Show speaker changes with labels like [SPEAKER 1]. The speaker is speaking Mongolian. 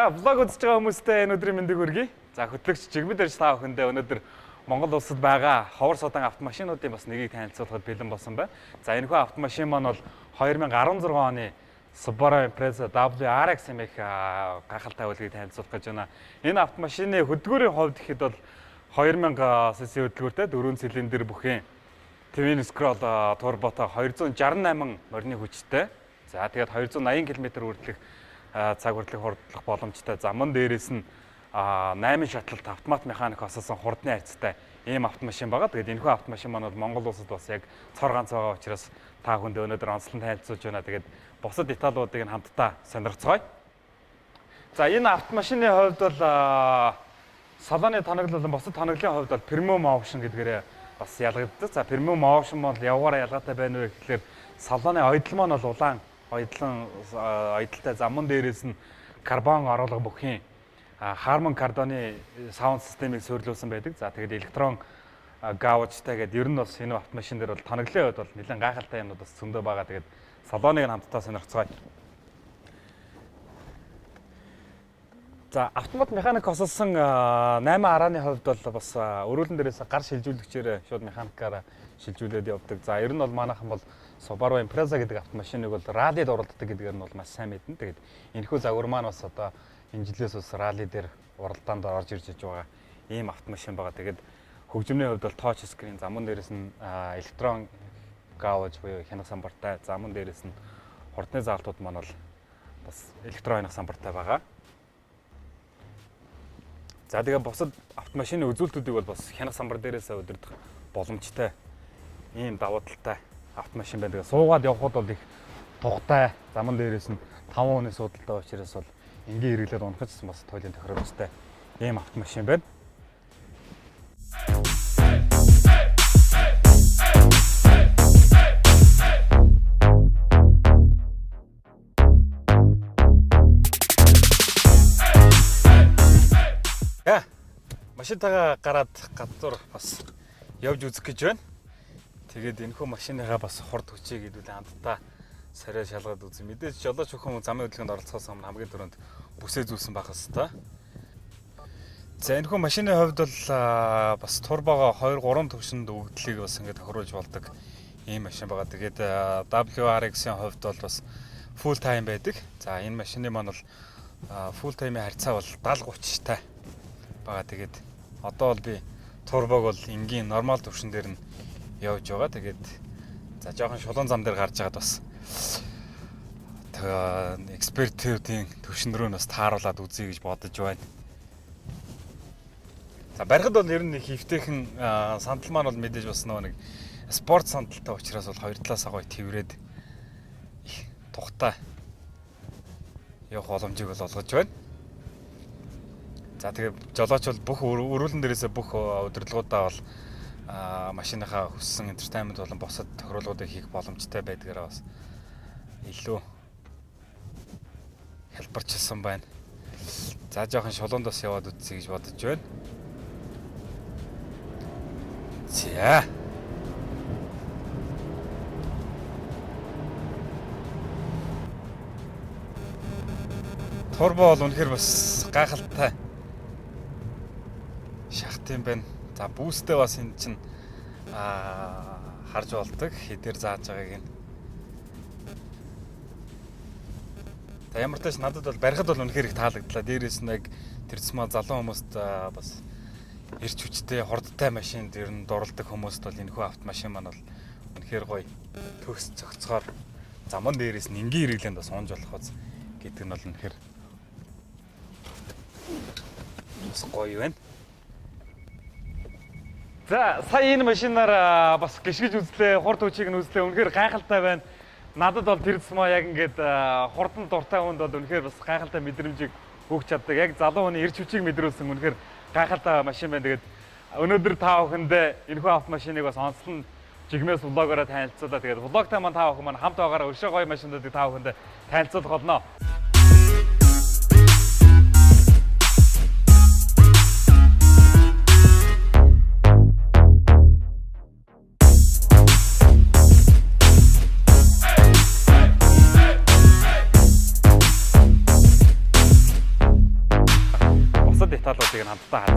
[SPEAKER 1] За влог үзэж байгаа хүмүүстээ энэ өдрийн мэндийг хүргэе. За хөтлөгч Жигмэд Эрж та бүхэндээ өнөөдөр Монгол улсад байгаа ховор содан автомашинуудын бас нэгийг танилцуулахад бэлэн болсон байна. За энэхүү автомашин маань бол 2016 оны Subaru Impreza WRX хэмээх гахалтай үлгийг танилцуулах гэж байна. Энэ автомашины хөдөлгөөрийн хувьд гэхэд бол 2000 cc хөдөлгөөртэй 4 цилиндр бүхэн Twin Scroll турботой 268 морины хүчтэй. За тэгээд 280 км хүртэлх цаг хүртэлх хурдлах боломжтой. Заман дээрээс нь 8 шатлалт автомат механик осолсон хурдны хайцтай ийм автомашин байгаа. Тэгээд энэхүү автомашин маань бол Монгол улсад бас яг цор ганц байгаа учраас та бүхэнд өнөөдөр онцлон танилцуулж байна. Тэгээд бусад деталуудыг нь хамтдаа сонирхцгаая. За энэ автомашины хувьд бол салоны тоног болон бусад тоноглолын хувьд бол Premium Option гэдгээрээ бас ялгагддаг. За Premium Option бол явгаараа ялгаатай байна вэ гэхлээр салоны ойдол маань бол улаан ойдолтой замун дээрээс нь карбон оруулга бүхийн Harman Kardon-ы саунд системийг суйрлуулсан байдаг. За тэгээд электрон гаучтай гэдэг ер нь бас энэ автомашин дээр бол тоноглолын хувьд бол нэлээд гайхалтай юмнууд бас зөндөө байгаа. Тэгээд салоныг нь хамтдаа сонирхцгаая. За автомат механик осолсон 8.10-ны хувьд бол бас өрөөлөн дээрээс гар шилжүүлэгчээр шууд механикаараа шилжүүлээд явдаг. За ер нь бол манайхан бол Subaru Impreza гэдэг автомашиныг бол раллид уралддаг гэдгээр нь бол маш сайн мэднэ. Тэгээд энэхүү загвар маань бас одоо энэ жилээс бас ралли дээр уралдаанд орж ирж байгаа ийм автомашин байгаа. Тэгээд хөгжмөний хувьд бол touch screen, замун дээрээс нь электрон гауж буюу хянах самбартай, замун дээрээс нь хурдны заалтууд маань бол бас электрон хянах самбартай байгаа. За тэгээд бусад автомашины үзүүлэлтүүдийг бол бас хянах самбар дээрээсээ удирдах боломжтой ийм давуу талтай автомашин байна. Тэгээд суугаад явхад бол их тухтай, заман дээрээс нь 5 оны суудалтай учраас бол энгийн хэрэглээд унахч бас туйлын тохиромжтой ийм автомашин байна. Машинтайгаа гараад гадуур бас явж үзэх гэж байна. Тэгээд энэхүү машиныгаа бас хурд хүчийг хэдүүлээ хамтдаа сарай шалгаад үзье. Мэдээж жолооч бүхэн замын хөдөлгөөнд оролцохоос өмнө хамгийн түрүүнд бүсээ зүүсэн байх хэвээр. За энэхүү машины хувьд бол бас турбогоо 2-3 төвшөнд өгөгдлийг бас ингээд тохируулж болдог ийм машин байгаа. Тэгээд WRX-ийн хувьд бол бас full time байдаг. За энэ машины маань бол full time-ийн харьцаа бол 70-30 тай байгаа. Тэгээд одоо бол би турбог бол энгийн нормал төвшин дээр нь явж байгаа. Тэгээд за жоохон шулуун зам дээр гарч байгаад бас экспертүүдийн төвшин рүү бас тааруулаад үзье гэж бодож байна. За барихад бол ер нь хөвтэйхэн сандал маань бол мэдээж бас нэг спорт сандалтай учраас бол хоёр талаас гоё тэврээд тухтай явах боломжийг бол олгож байна. За тэгээд жолооч бол бүх өрүүлэн дээрээсээ бүх удирдлагуудаа бол машиныхаа хүссэн entertainment болон босод тохируулгуудыг хийх боломжтой байдгаараа бас илүү хэлбэрчилсэн байна. За жоохон шулуунд бас яваад үзье гэж бодож байна. За. Турбо бол үнэхээр бас гайхалтай шахт юм байна. За бүүстэй бас энэ чинь харж болдог хэдээр зааж байгааг нь. За ямар ч тааш надад бол барихад бол үнэхээр их таалагдлаа. Дээрээс нь яг тэр цэсмаа залуу хүмүүст бас эрч хүчтэй хурдтай машинд ер нь дурладаг хүмүүст бол энэхүү автомашин маань бол үнэхээр гоё төгс цогцгоор заман дээрээс нь энгийн хэрэглээнд бас унж болох үз гэдэг нь бол үнэхээр бас гоё байна. За сая энэ машинаар бас гიშгэж үзлээ, хурд хүчийг нь үзлээ. Үнэхээр гайхалтай байна. Надад бол тэр цэсмаа яг ингээд хурдан дуртай хүнд бол үнэхээр бас гайхалтай мэдрэмжийг өгч чаддаг. Яг залуу хүний эрч хүчийг мэдрүүлсэн үнэхээр гайхалтай машин байна. Тэгээд өнөөдөр та бүхэндээ энэхүү автомашиныг бас онцлон жигмээс влогоор танилцуулаа. Тэгээд влогтай маань та бүхэн маань хамт байгаараа өшөө гоё машинуудыг та бүхэндээ танилцуулах болно. хамтдаа